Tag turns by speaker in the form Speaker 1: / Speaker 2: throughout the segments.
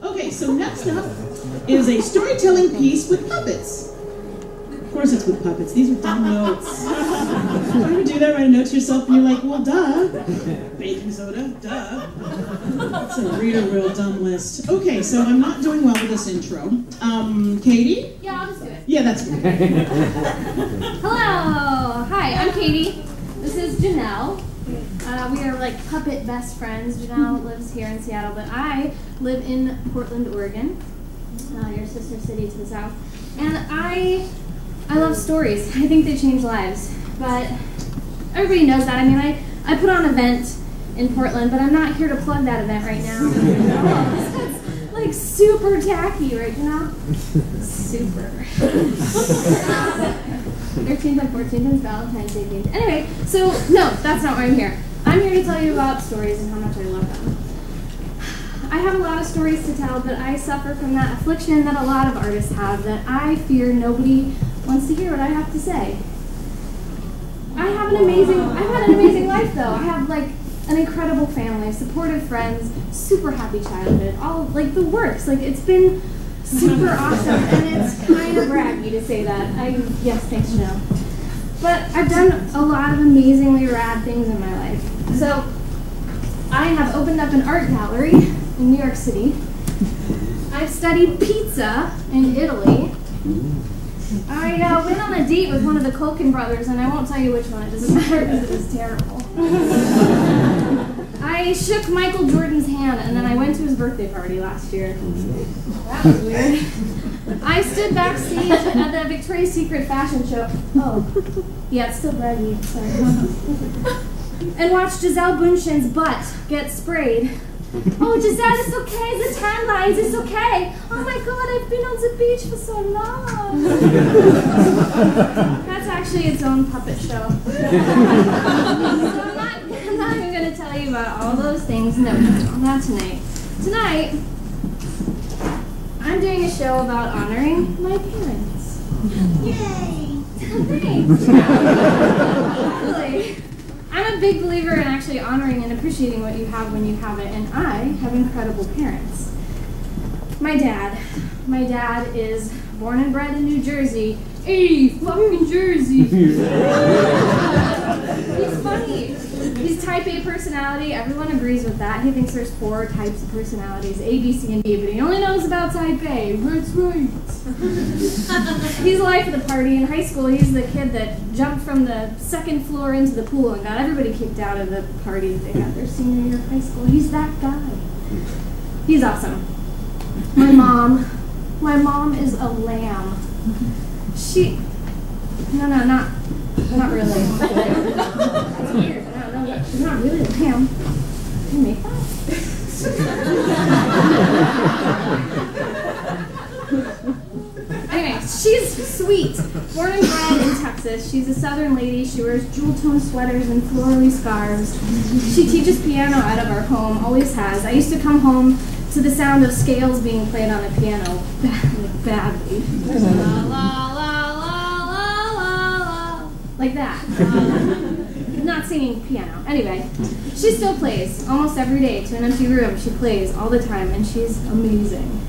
Speaker 1: Okay, so next up is a storytelling piece with puppets. Of course it's with puppets. These are dumb notes. You ever do that? Write a note to yourself and you're like, well, duh. Baking soda, duh. That's a real dumb list. Okay, so I'm not doing well with this intro. Katie?
Speaker 2: Yeah, I'll just do it.
Speaker 1: Yeah, that's good.
Speaker 2: Hello! Hi, I'm Katie. This is Jenelle. We are like puppet best friends. Jenelle lives here in Seattle, but I live in Portland, Oregon, your sister city to the south. And I love stories. I think they change lives. But everybody knows that. I mean, I put on an event in Portland, but I'm not here to plug that event right now. That's like super tacky, right, Jenelle? Super. 13th and 14th is Valentine's Day themed. Anyway, so no, that's not why I'm here. I'm here to tell you about stories and how much I love them. I have a lot of stories to tell, but I suffer from that affliction that a lot of artists have, that I fear nobody wants to hear what I have to say. I've had an amazing life though. I have like an incredible family, supportive friends, super happy childhood, all like the works. Like it's been super awesome, and it's kind of braggy to say that. Yes, thanks, Jenelle. But I've done a lot of amazingly rad things in my life. So I have opened up an art gallery in New York City. I've studied pizza in Italy. I went on a date with one of the Culkin brothers, and I won't tell you which one. It doesn't matter because it was terrible. I shook Michael Jordan's hand, and then I went to his birthday party last year. That was weird. I stood backstage at the Victoria's Secret fashion show. Oh, yeah, it's still braggy. Sorry. And watched Gisele Bündchen's butt get sprayed. Oh, Giselle, it's okay. The tan lines, it's okay. Oh my God, I've been on the beach for so long. That's actually its own puppet show. So I'm not even going to tell you about all those things. No, not tonight. Tonight, I'm doing a show about honoring my parents. Yay! Thanks. Really. I'm a big believer in actually honoring and appreciating what you have when you have it, and I have incredible parents. My dad is born and bred in New Jersey. Hey, fucking Jersey! He's funny. He's type A personality. Everyone agrees with that. He thinks there's 4 types of personalities, A, B, C, and D, but he only knows about type A. That's right. He's the life of the party. In high school, he's the kid that jumped from the 2nd floor into the pool and got everybody kicked out of the party that they had their senior year of high school. He's that guy. He's awesome. My mom is a lamb. Not really. That's weird. No, she's not really a lamb. Can you make that? Anyway, she's sweet. Born and bred in Texas. She's a southern lady. She wears jewel-toned sweaters and florally scarves. She teaches piano out of our home, always has. I used to come home to the sound of scales being played on the piano badly. La, la, la, la, la, la, like that. Not singing piano. Anyway, she still plays almost every day to an empty room. She plays all the time, and she's amazing.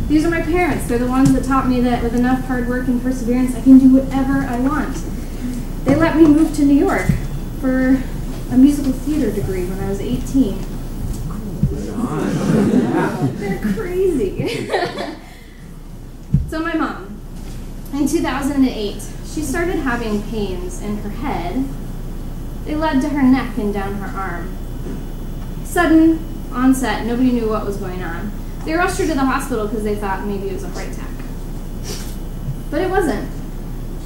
Speaker 2: These are my parents. They're the ones that taught me that with enough hard work and perseverance, I can do whatever I want. They let me move to New York for a musical theater degree when I was 18. They're crazy. So my mom, in 2008, she started having pains in her head. They led to her neck and down her arm. Sudden onset, nobody knew what was going on. They rushed her to the hospital because they thought maybe it was a heart attack. But it wasn't.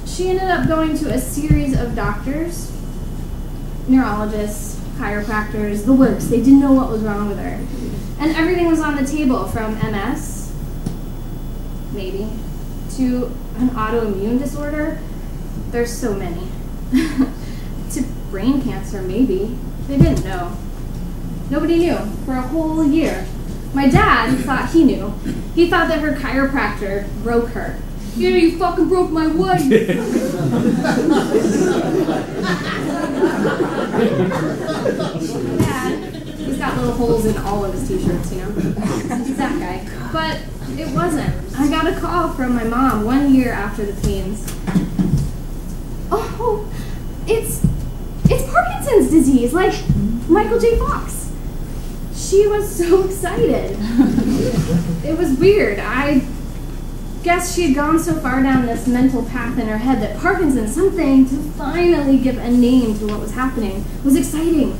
Speaker 2: She ended up going to a series of doctors, neurologists, chiropractors, the works. They didn't know what was wrong with her. And everything was on the table, from MS, maybe, to an autoimmune disorder. There's so many. To brain cancer, maybe. They didn't know. Nobody knew for a whole year. My dad thought he knew. He thought that her chiropractor broke her. Yeah, you fucking broke my wife. Dad, he's got little holes in all of his t-shirts, you know? He's that guy. But it wasn't. I got a call from my mom 1 year after the pains. Oh, it's Parkinson's disease, like Michael J. Fox. She was so excited. It was weird. I guess she had gone so far down this mental path in her head that Parkinson's, something to finally give a name to what was happening, was exciting.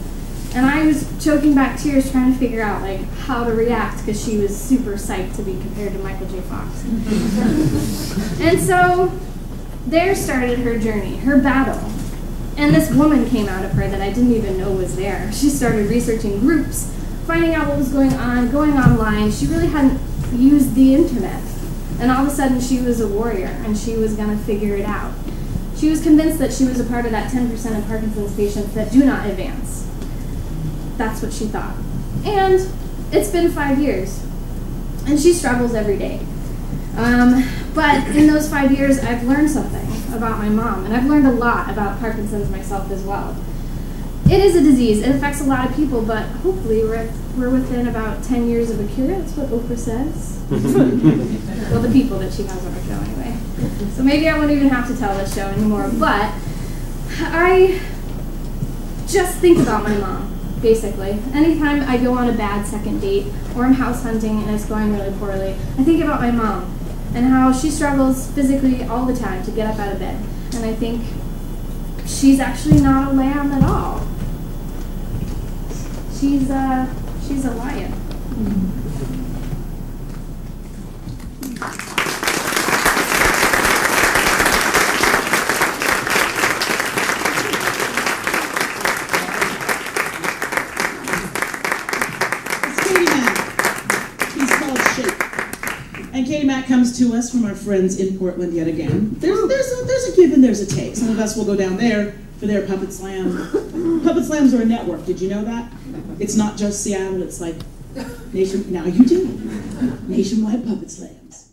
Speaker 2: And I was choking back tears trying to figure out like how to react because she was super psyched to be compared to Michael J. Fox. And so there started her journey, her battle. And this woman came out of her that I didn't even know was there. She started researching groups, finding out what was going on, going online. She really hadn't used the internet. And all of a sudden she was a warrior and she was going to figure it out. She was convinced that she was a part of that 10% of Parkinson's patients that do not advance. That's what she thought. And it's been 5 years. And she struggles every day. But in those 5 years, I've learned something about my mom. And I've learned a lot about Parkinson's myself as well. It is a disease. It affects a lot of people, but hopefully we're within about 10 years of a cure. That's what Oprah says. Well, the people that she has on her show anyway. So maybe I won't even have to tell this show anymore. But I just think about my mom. Basically, anytime I go on a bad second date or I'm house hunting and it's going really poorly, I think about my mom and how she struggles physically all the time to get up out of bed. And I think she's actually not a lamb at all. She's a lion.
Speaker 1: Comes to us from our friends in Portland yet again. There's a give and there's a take. Some of us will go down there for their Puppet Slam. Puppet Slams are a network. Did you know that? It's not just Seattle. It's like now you do. Nationwide Puppet Slams.